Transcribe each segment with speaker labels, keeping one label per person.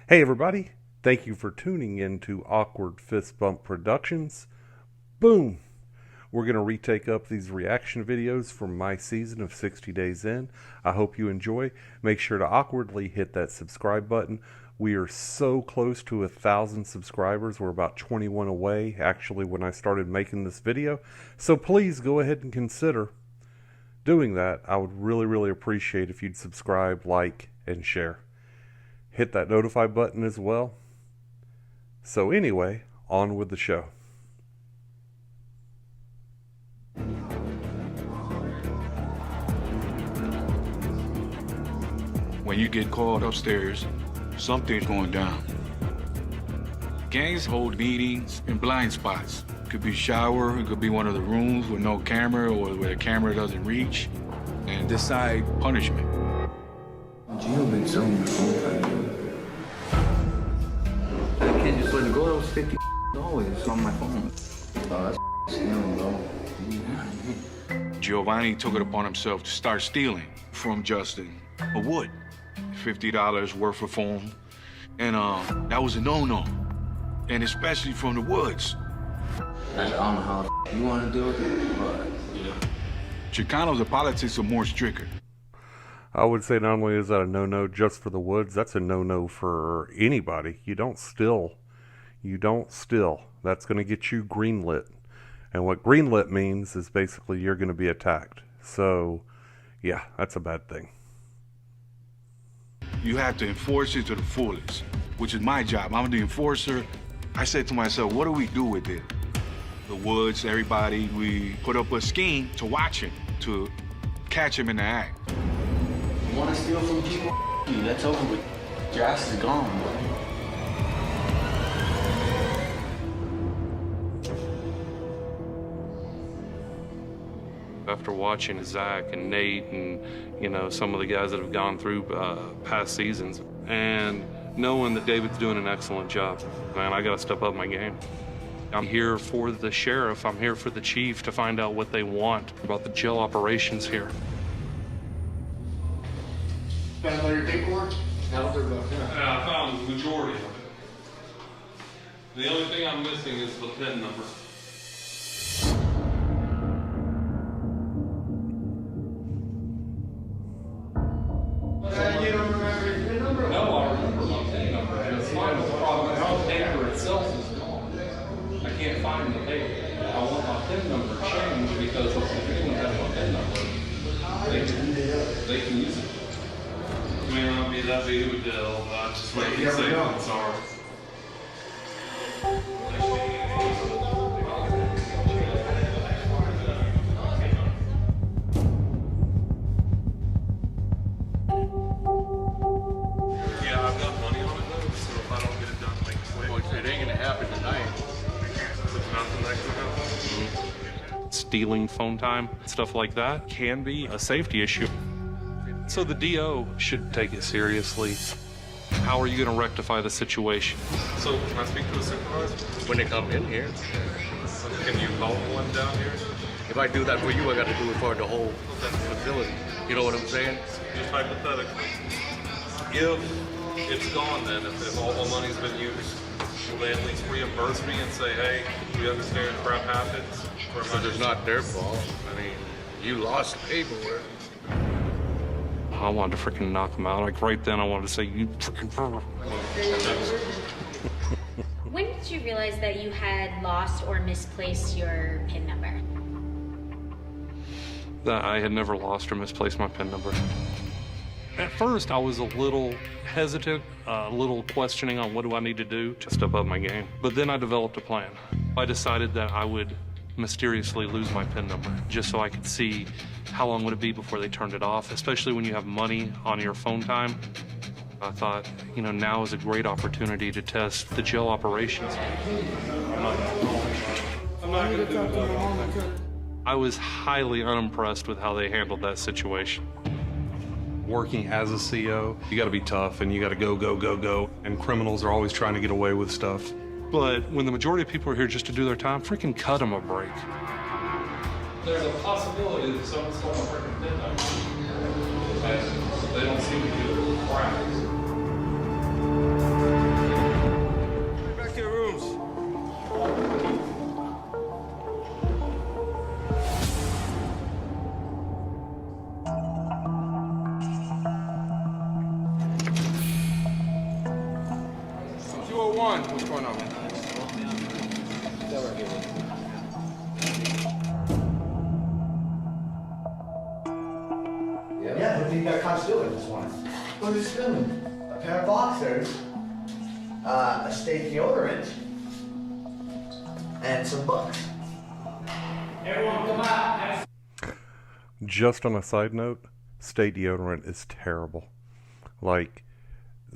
Speaker 1: Hey everybody, thank you for tuning in to Awkward Fist Bump Productions. Boom! We're going to retake up these reaction videos from my season of 60 Days In. I hope you enjoy. Make sure to awkwardly hit that subscribe button. We are so close to 1,000 subscribers. We're about 21 away, actually, when I started making this video. So please go ahead and consider doing that. I would really appreciate if you'd subscribe, like, and share. Hit that notify button as well. So anyway, on with the show.
Speaker 2: When you get called upstairs, something's going down. Gangs hold meetings in blind spots. It could be a shower, it could be one of the rooms with no camera or where the camera doesn't reach, and decide punishment.
Speaker 3: Gio been selling me phone time. That kid just let it go. That was $50 on my phone. Oh, that's stealing, bro.
Speaker 2: Giovanni took it upon himself to start stealing from Justin a wood, $50 worth of phone, and that was a no-no, and especially from the woods.
Speaker 3: I don't know how you want to do it, but
Speaker 2: Chicanos, the politics are more stricter.
Speaker 1: I would say not only is that a no-no just for the woods, that's a no-no for anybody. You don't steal. That's going to get you greenlit. And what greenlit means is basically you're going to be attacked. So, yeah, that's a bad thing.
Speaker 2: You have to enforce it to the fullest, which is my job. I'm the enforcer. I said to myself, what do we do with it? The woods, everybody, we put up a scheme to watch him, to catch him in the act.
Speaker 3: you want to steal from people? That's over with. Your ass is gone, bro.
Speaker 4: After watching Zach and Nate and, some of the guys that have gone through past seasons and knowing that David's doing an excellent job, man, I got to step up my game. I'm here for the sheriff. I'm here for the chief to find out what they want about the jail operations here.
Speaker 5: Found all your paperwork?
Speaker 4: Yeah, I found the majority of it. The only thing I'm missing is the PIN number.
Speaker 5: You don't remember your PIN number?
Speaker 4: No, I remember my PIN number. And it's fine. The problem is the paper itself is gone. I can't find the paper. I want my PIN number changed because if anyone has my PIN number, they can use it. It may not be that big of a deal, but I just want to be safe and sorry. Yeah, I've got money on it though, so if I don't get it done like quick,
Speaker 6: It ain't gonna happen tonight.
Speaker 4: there's nothing that can happen. Stealing phone time, stuff like that, can be a safety issue. So the DO should take it seriously. How are you going to rectify the situation? So can I speak to a supervisor?
Speaker 6: When they come in here,
Speaker 4: Can you call one down here?
Speaker 6: if I do that for you, I got to do it for the whole facility. You know what I'm saying?
Speaker 4: Just hypothetically. If it's gone then, if all the money's been used, will they at least reimburse me and say, hey, we understand crap happens?
Speaker 6: Because it's not their fault. I mean, you lost the paperwork.
Speaker 4: I wanted to freaking knock them out. Like right then I wanted to say, you freaking...
Speaker 7: When did you realize that you had lost or misplaced your PIN number?
Speaker 4: That I had never lost or misplaced my PIN number. At first, I was a little hesitant, a little questioning on what do I need to do to step up my game. But then I developed a plan. I decided that I would mysteriously lose my PIN number just so I could see how long would it be before they turned it off, especially when you have money on your phone time. I thought, now is a great opportunity to test the jail operations. I'm not going to do it. I was highly unimpressed with how they handled that situation. Working as a CO, you got to be tough and you got to go. And criminals are always trying to get away with stuff. But when the majority of people are here just to do their time, freaking cut them a break. There's a possibility that someone's going to freaking PIN number. They don't seem to do crap.
Speaker 8: 201, what's going on?
Speaker 3: Yeah, what do you got caught stealing this morning? What are you stealing? A pair of boxers, a state deodorant, and some books.
Speaker 5: Everyone come out.
Speaker 1: Just on a side note, state deodorant is terrible. Like,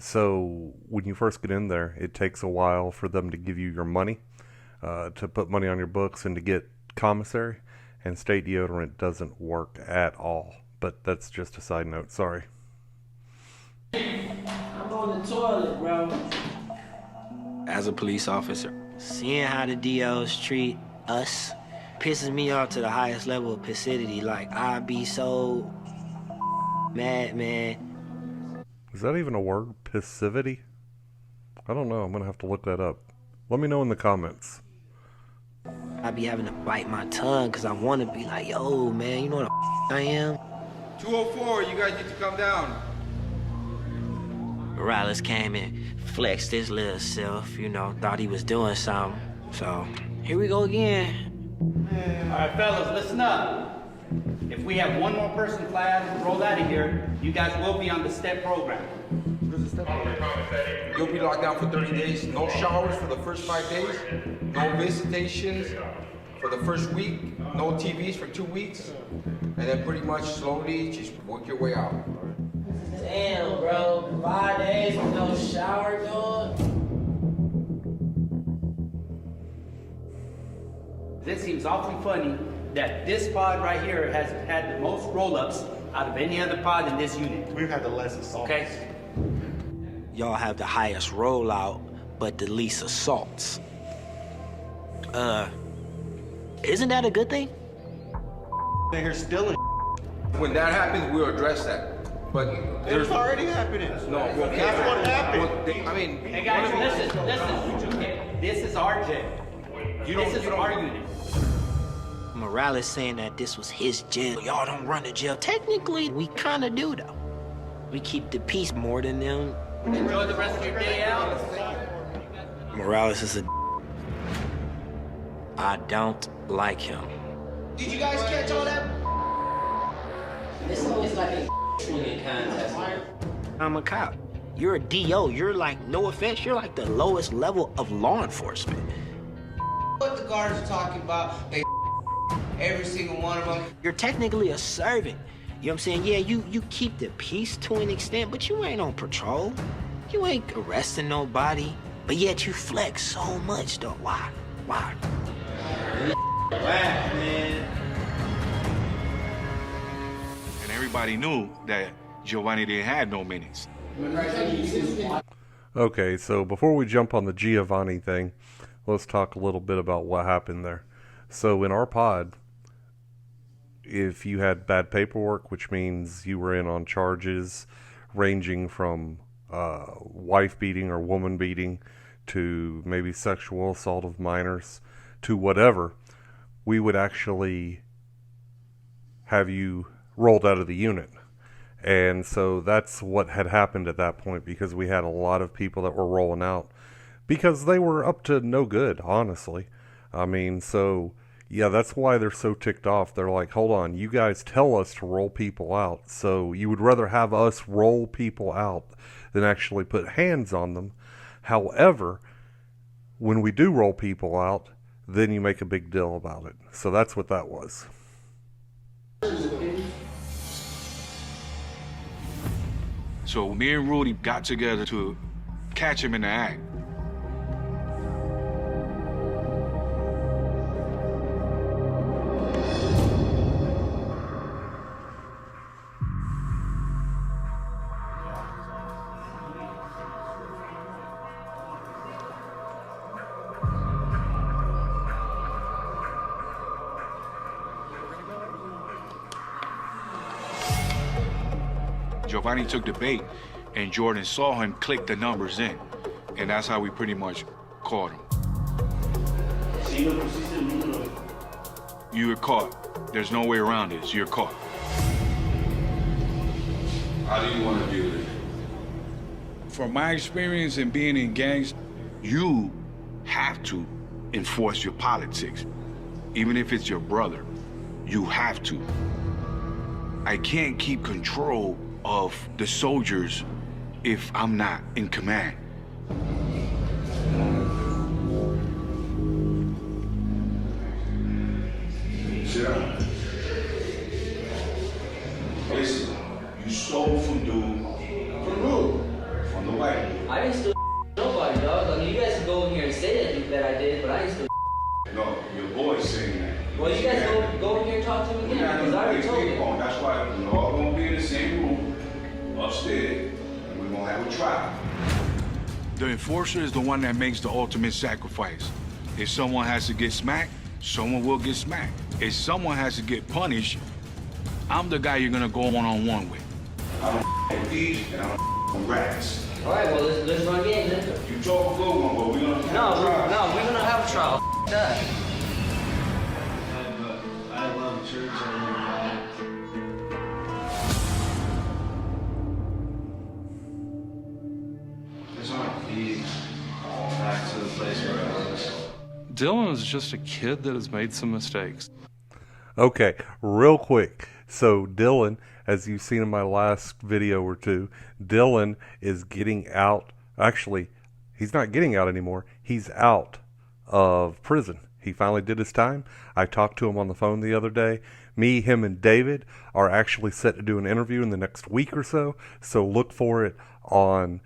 Speaker 1: so when you first get in there, it takes a while for them to give you your money, to put money on your books and to get commissary, and state deodorant doesn't work at all. But that's just a side note, sorry.
Speaker 9: I'm on the toilet, bro.
Speaker 10: As a police officer, seeing how the DOs treat us pisses me off to the highest level of passivity. Like, I be so mad, man.
Speaker 1: Is that even a word? Passivity? I don't know. I'm going to have to look that up. Let me know in the comments.
Speaker 10: I be having to bite my tongue because I want to be like, yo, man, you know what I am?
Speaker 8: 204, you guys need to come down.
Speaker 10: Morales came and flexed his little self, you know, thought he was doing something. So, here we go again.
Speaker 5: All right, fellas, listen up. If we have one more person flag roll out of here, you guys will be on the STEP program.
Speaker 8: You'll be locked down for 30 days. No showers for the first 5 days. No visitations for the first week. No TVs for 2 weeks. And then pretty much slowly just work your way out.
Speaker 9: Damn, bro. 5 days with no shower, dog.
Speaker 5: This seems awfully funny that this pod right here has had the most roll-ups out of any other pod in this unit.
Speaker 11: We've had the less assaults.
Speaker 5: Okay?
Speaker 10: Y'all have the highest rollout, but the least assaults. Isn't that a good thing?
Speaker 11: They're here stealing.
Speaker 8: When that happens, we'll address that. But
Speaker 11: It's already happening.
Speaker 8: No, okay.
Speaker 11: That's what happened.
Speaker 8: I mean,
Speaker 5: Hey guys, listen. This is our jail. This is our unit.
Speaker 10: Morales saying that this was his jail. Y'all don't run the jail. Technically, we kind of do, though. We keep the peace more than them.
Speaker 5: Enjoy the rest of your day out.
Speaker 10: Morales is a I don't like him.
Speaker 5: Did you guys catch all that?
Speaker 9: This is like a swinging contest.
Speaker 10: I'm a cop. You're a DO. You're like, no offense, you're like the lowest level of law enforcement.
Speaker 12: What the guards are talking about, they every single one of them.
Speaker 10: You're technically a servant. You know what I'm saying? Yeah, you keep the peace to an extent, but you ain't on patrol. You ain't arresting nobody. But yet you flex so much, though. Why? Why?
Speaker 9: Whack, man.
Speaker 2: And everybody knew that Giovanni didn't have no minutes.
Speaker 1: Okay, so before we jump on the Giovanni thing, let's talk a little bit about what happened there. So in our pod, if you had bad paperwork, which means you were in on charges ranging from wife beating or woman beating to maybe sexual assault of minors to whatever, we would actually have you rolled out of the unit. And so that's what had happened at that point, because we had a lot of people that were rolling out because they were up to no good, honestly. I mean, so yeah, that's why they're so ticked off. They're like, hold on, you guys tell us to roll people out. So you would rather have us roll people out than actually put hands on them. However, when we do roll people out, then you make a big deal about it. So that's what that was.
Speaker 2: So me and Rudy got together to catch him in the act. Giovanni took the bait, and Jordan saw him click the numbers in. And that's how we pretty much caught him. You were caught. There's no way around this. You're caught. How do you want to deal with it? From my experience in being in gangs, You have to enforce your politics. Even if it's your brother, you have to. I can't keep control of the soldiers if I'm not in command. Sit down. Listen, you stole from dude. From who? From the white dude.
Speaker 9: I didn't steal nobody, dog. I mean, you guys can go in here and say that I did, but I didn't steal.
Speaker 2: No, your boy's saying that.
Speaker 9: Well, you guys go in here and talk to him again, because I already told you.
Speaker 2: That's why we're all gonna be in the same room, upstairs, and we're gonna have a trial. The enforcer is the one that makes the ultimate sacrifice. If someone has to get smacked, someone will get smacked. If someone has to get punished, I'm the guy you're gonna go one-on-one with. I don't with these, and I don't with rats.
Speaker 9: All right, well, let's run game then.
Speaker 2: You talk a good one, but we're gonna have a trial.
Speaker 9: No, we're gonna have a trial. That.
Speaker 11: I love church and it's on my feet back to the place where I was.
Speaker 4: Dylan is just a kid that has made some mistakes.
Speaker 1: Okay, real quick. So Dylan, as you've seen in my last video or two, Dylan is getting out. Actually, he's not getting out anymore. He's out of prison. He finally did his time. I talked to him on the phone the other day. Me, him, and David are actually set to do an interview in the next week or so. So look for it on,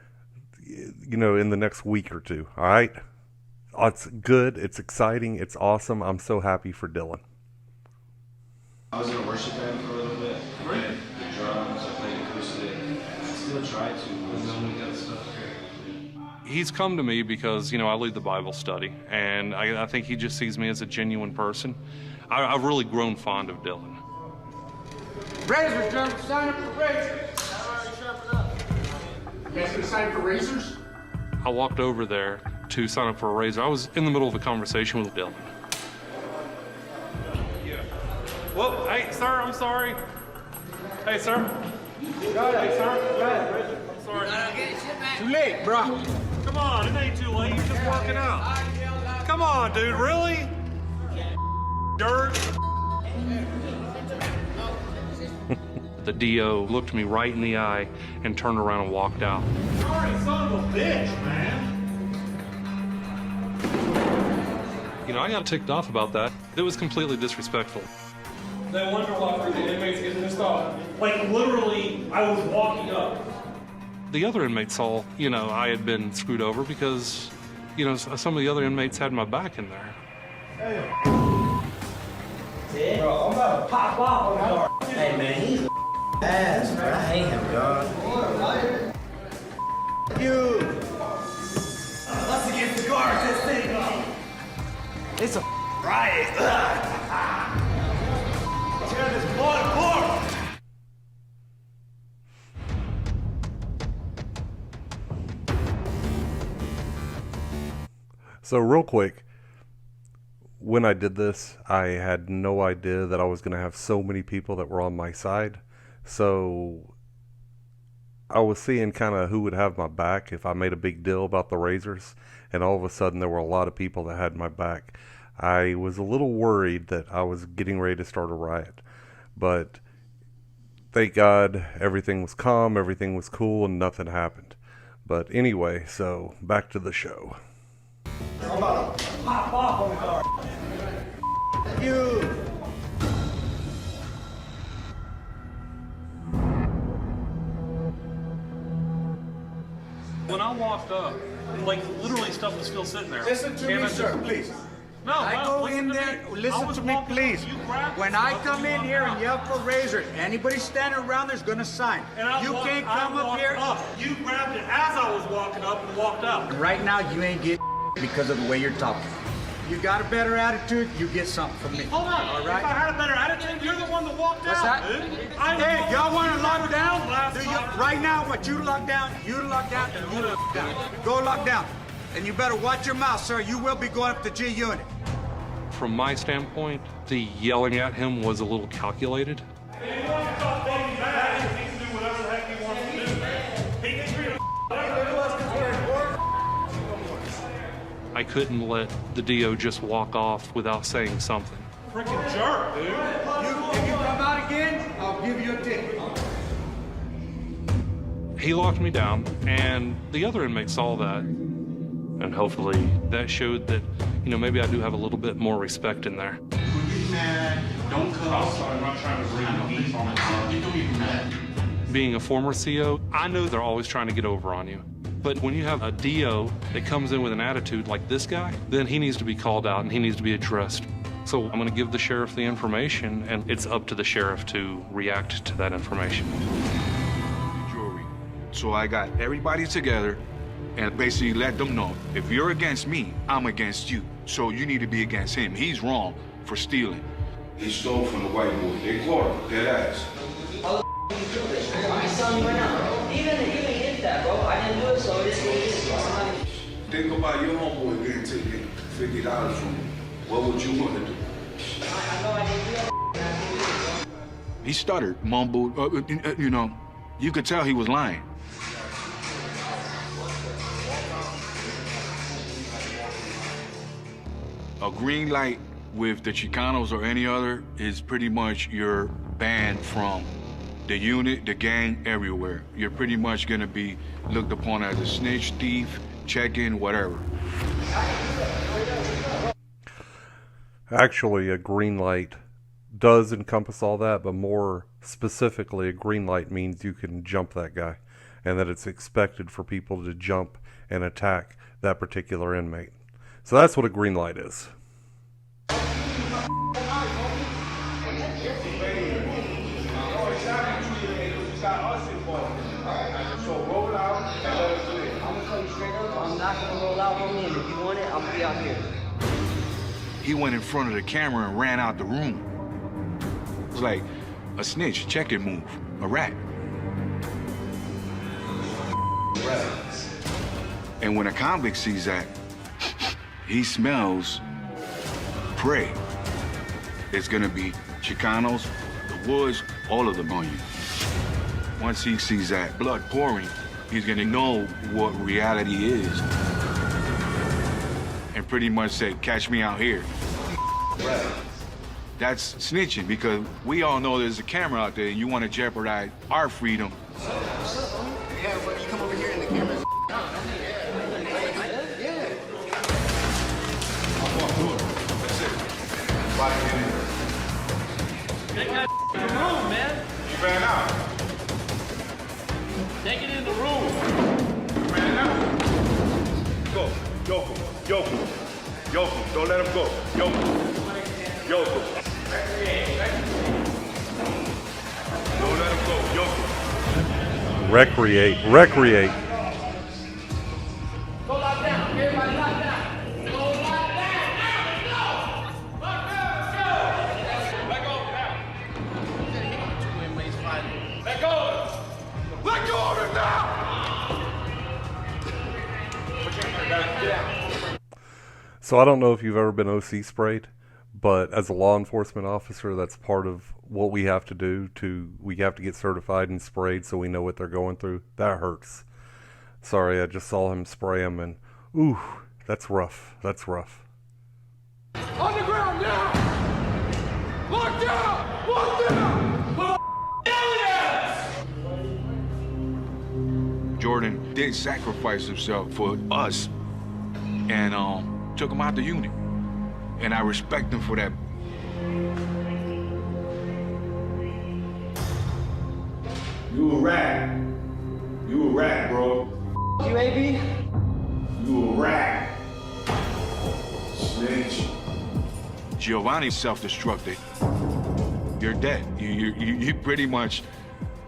Speaker 1: in the next week or two. All right? It's good. It's exciting. It's awesome. I'm so happy for Dylan.
Speaker 11: I was in a worship band for a little bit. I played the drums, I played acoustic. I still try to, but no one got stuff here.
Speaker 4: He's come to me because, I lead the Bible study, and I think he just sees me as a genuine person. I've really grown fond of Dylan.
Speaker 13: Razors, jump, sign up for razors. You guys gonna sign up for razors?
Speaker 4: I walked over there to sign up for a razor. I was in the middle of a conversation with Dylan. Whoa, hey, sir, I'm sorry. Hey, sir. Hey, sir. I'm sorry.
Speaker 13: Too late, bro.
Speaker 4: Come on, it ain't too late. You're just working out. Come on, dude, really? Dirt. The DO looked me right in the eye and turned around and walked out.
Speaker 13: Sorry, son of a bitch, man.
Speaker 4: I got ticked off about that. It was completely disrespectful.
Speaker 14: They wonder why the inmates get pissed off. Like, literally, I was walking up.
Speaker 4: The other inmates saw, I had been screwed over because, some of the other inmates had my back in there.
Speaker 13: Hey. Bro, I'm about to pop off on the
Speaker 10: Hey, man, he's a ass, bro. I hate him, dog.
Speaker 13: You. Let's against the guards. Let's take it off. It's a riot. Tear this blood apart.
Speaker 1: So real quick, when I did this, I had no idea that I was going to have so many people that were on my side. So I was seeing kind of who would have my back if I made a big deal about the razors. And all of a sudden there were a lot of people that had my back. I was a little worried that I was getting ready to start a riot. But thank God everything was calm, everything was cool, and nothing happened. But anyway, so back to the show.
Speaker 13: I'm about to pop off on the guard. You.
Speaker 14: When I walked up, literally stuff was still sitting there.
Speaker 13: Listen to me, sir, please.
Speaker 14: No,
Speaker 13: I go in there, listen to me, please. When I come in here and yell for razors, anybody standing around there's gonna sign. You can't come up here.
Speaker 14: You grabbed it as I was walking up and walked out.
Speaker 13: Right now, you ain't getting because of the way you're talking. You got a better attitude, you get something from me.
Speaker 14: Hold on.
Speaker 13: All right?
Speaker 14: If I had a better attitude, you're the one that walked
Speaker 13: What's
Speaker 14: out,
Speaker 13: that?
Speaker 14: dude.
Speaker 13: Hey, y'all want to lock down? Right now, what you lock down, and you lock down. Go lock down. And you better watch your mouth, sir. You will be going up to G Unit.
Speaker 4: From my standpoint, the yelling at him was a little calculated.
Speaker 14: He wants to talk fucking bad. He can do whatever the heck he wants to do. He can treat
Speaker 4: I couldn't let the DO just walk off without saying something.
Speaker 14: Freaking jerk, dude.
Speaker 13: If you come out again, I'll give you a ticket.
Speaker 4: He locked me down, and the other inmates saw that. And hopefully that showed that, maybe I do have a little bit more respect in there.
Speaker 14: Mad. Don't cuss. I'm not trying to bring heat on it. You don't even mad.
Speaker 4: Being a former CO, I know they're always trying to get over on you. But when you have a DO that comes in with an attitude like this guy, then he needs to be called out and he needs to be addressed. So I'm going to give the sheriff the information, and it's up to the sheriff to react to that information.
Speaker 2: Jury. So I got everybody together and basically let them know, if you're against me, I'm against you. So you need to be against him. He's wrong for stealing.
Speaker 11: He stole from the white boy. They caught him, dead ass.
Speaker 9: I'm telling you right now, bro. Even if that, bro, I didn't do it, so it's
Speaker 11: Think about your homeboy getting taken $50 from him. What would you want to do?
Speaker 9: I know I didn't do that.
Speaker 2: He stuttered, mumbled, you could tell he was lying. A green light with the Chicanos or any other is pretty much you're banned from the unit, the gang, everywhere. You're pretty much gonna be looked upon as a snitch, thief, check-in, whatever.
Speaker 1: Actually, a green light does encompass all that, but more specifically, a green light means you can jump that guy, and that it's expected for people to jump and attack that particular inmate. So that's what a green light is.
Speaker 9: I'm not gonna roll out on me, and if you want it, I'm gonna be out here.
Speaker 2: He went in front of the camera and ran out the room. It was like a snitch, check-in move, a rat. And when a convict sees that, he smells prey. It's gonna be Chicanos, the Woods, all of them on you. Once he sees that blood pouring, he's gonna know what reality is. And pretty much say, catch me out here. That's snitching, because we all know there's a camera out there and you wanna jeopardize our freedom.
Speaker 3: Yeah, but you come over here and the camera's
Speaker 14: Take that in the room, man.
Speaker 11: You ran out.
Speaker 14: Take it in the room.
Speaker 11: You ran out. Go. Yoke him. Yoke him. Yoke him. Don't let him go. Yoke him. Yoke him. Don't let him go. Yoke him.
Speaker 1: Recreate. Recreate.
Speaker 9: Go lock down. Everybody lock down. Go lock down. Go. Lock down.
Speaker 14: Let go now.
Speaker 12: Two inmates fighting.
Speaker 14: Let go.
Speaker 11: Let go of him now!
Speaker 14: Put your hand down. Get out.
Speaker 1: So I don't know if you've ever been OC sprayed, but as a law enforcement officer, that's part of what we have to do. We have to get certified and sprayed so we know what they're going through. That hurts. Sorry, I just saw him spray him, and ooh, that's rough. That's rough.
Speaker 11: On the ground now! Lock down! Lock down!
Speaker 2: Jordan did sacrifice himself for us and took him out the unit. And I respect him for that.
Speaker 11: You a rat. You a rat, bro.
Speaker 9: You, AB?
Speaker 11: You a rat. Snitch.
Speaker 2: Giovanni self-destructed. You're dead. You pretty much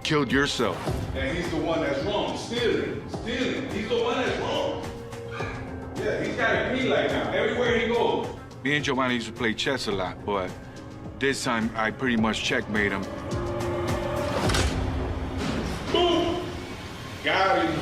Speaker 2: killed yourself.
Speaker 11: And he's the one that's wrong. Stealing. Stealing. He's the one that's wrong. Yeah, he's got a green light now. Everywhere he goes.
Speaker 2: Me and Giovanni used to play chess a lot, but this time I pretty much checkmate him.
Speaker 11: Boom! Got him.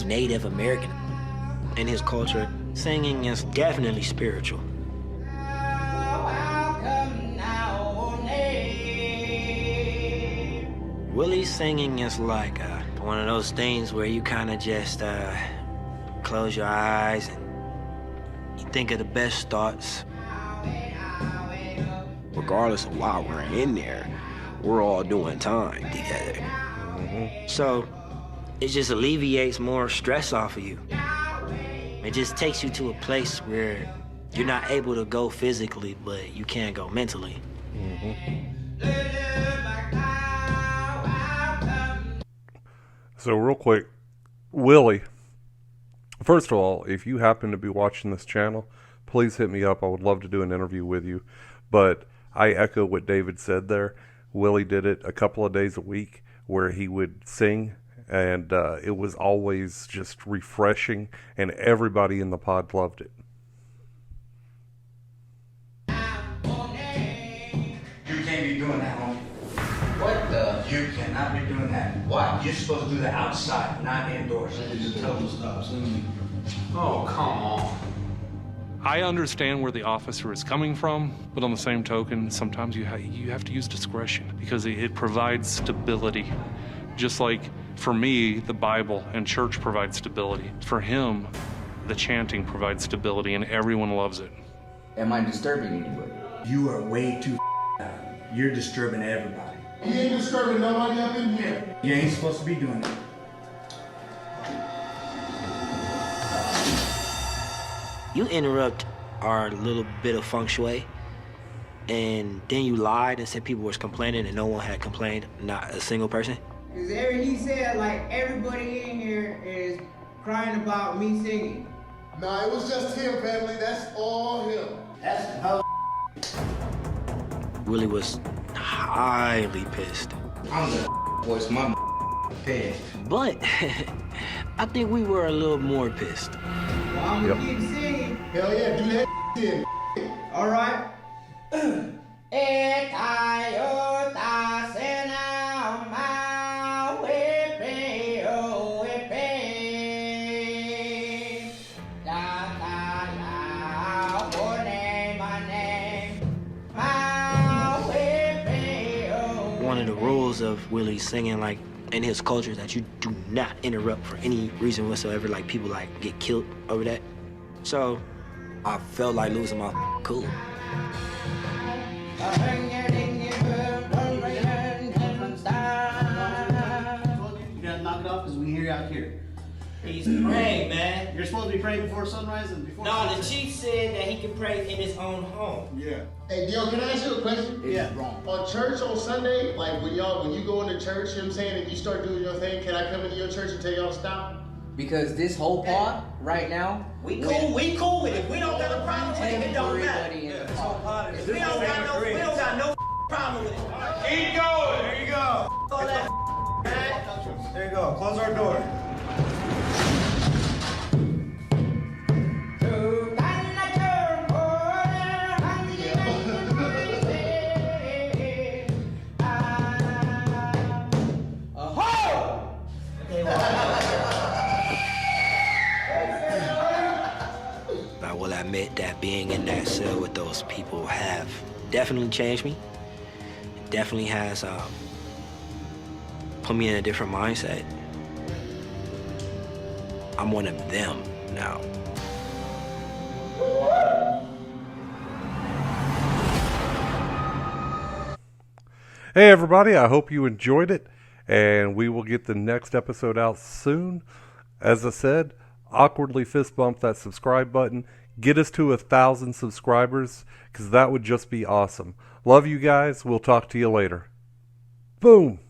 Speaker 10: Native American. In his culture, singing is definitely spiritual. Willie's singing is like one of those things where you kind of just close your eyes and you think of the best thoughts. Regardless of why we're in there, we're all doing time together. So it just alleviates more stress off of you. It just takes you to a place where you're not able to go physically, but you can go mentally.
Speaker 1: So real quick, Willie, first of all, if you happen to be watching this channel, please hit me up. I would love to do an interview with you. But I echo what David said there. Willie did it a couple of days a week where he would sing, and it was always just refreshing, and everybody in the pod loved it.
Speaker 3: You can't be doing that, homie. What the? You cannot be doing that. Why? You're supposed to do that outside, not indoors. Just tell them to stop singing. Oh, come on.
Speaker 4: I understand where the officer is coming from, but on the same token, sometimes you have to use discretion because it provides stability. Just like for me, the Bible and church provide stability. For him, the chanting provides stability, and everyone loves it.
Speaker 12: Am I disturbing anybody?
Speaker 3: You are way too loud. You're disturbing everybody.
Speaker 9: You ain't disturbing nobody up in here.
Speaker 3: You ain't supposed to be doing that.
Speaker 10: You interrupt our little bit of feng shui, and then you lied and said people was complaining and no one had complained, not a single person.
Speaker 12: Cause he said like everybody in here is crying about me singing.
Speaker 9: Nah, it was just him, family. That's all him.
Speaker 3: That's how
Speaker 10: Willie was highly pissed.
Speaker 3: I'm the voice my pissed.
Speaker 10: But I think we were a little more pissed.
Speaker 12: Well, I'm gonna keep singing.
Speaker 9: Hell yeah, do that then.
Speaker 12: All right.
Speaker 10: One of the rules of Willie's singing, like in his culture, is that you do not interrupt for any reason whatsoever. Like people like get killed over that. So I felt like losing my cool.
Speaker 5: You gotta knock it off because we hear you out here.
Speaker 12: He's praying, man.
Speaker 5: You're supposed to be praying before sunrise and before.
Speaker 12: No, the chief said that he can pray in his own home.
Speaker 9: Yeah. Hey, Dio, can I ask you a question?
Speaker 5: Yeah. Wrong.
Speaker 9: On church on Sunday, like when you go into church, you know what I'm saying, and you start doing your thing, can I come into your church and tell y'all to stop?
Speaker 12: Because this whole pod right now, we cool with it. We don't got a problem with it. It don't matter. We don't got no problem with it.
Speaker 9: Keep going. There you go. There you go. Close our door.
Speaker 10: I will admit that being in that cell with those people have definitely changed me. It definitely has put me in a different mindset. I'm one of them now.
Speaker 1: Hey everybody, I hope you enjoyed it, and we will get the next episode out soon. As I said, awkwardly fist bump that subscribe button. Get us to 1,000 subscribers, because that would just be awesome. Love you guys. We'll talk to you later. Boom.